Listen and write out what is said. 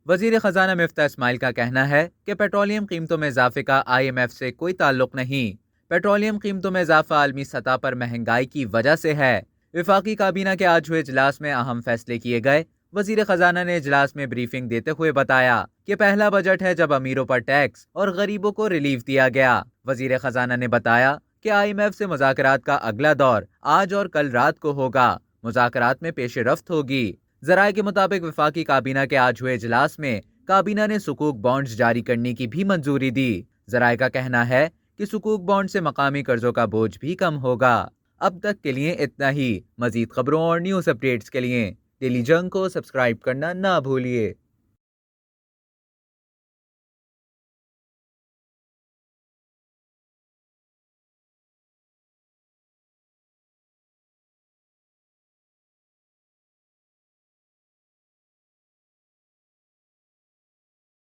वजीर खजाना मिफ्ता इस्माइल का कहना है कि पेट्रोलियम कीमतों में इजाफे का IMF से कोई ताल्लुक नहीं। पेट्रोलियम कीमतों में इजाफा आलमी सतह पर महंगाई की वजह से है। विफाकी काबीना के आज हुए इजलास में अहम फैसले किए गए। वजीर खजाना ने इजलास में ब्रीफिंग देते हुए बताया कि पहला बजट है जब अमीरों पर टैक्स और गरीबों को रिलीफ दिया गया। वजीर खजाना ने बताया कि IMF से मुज़ाकरात का अगला दौर आज और कल रात को होगा। मुज़ाकरात में पेशरफ्त होगी। जराये के मुताबिक विफाकी काबीना के आज हुए इजलास में काबीना ने सुकूक बॉन्ड्स जारी करने की भी मंजूरी दी। जराये का कहना है कि सुकूक बॉन्ड से मकामी कर्जों का बोझ भी कम होगा। अब तक के लिए इतना ही। मजीद खबरों और न्यूज़ अपडेट्स के लिए डेली जंग को सब्सक्राइब करना ना भूलिए।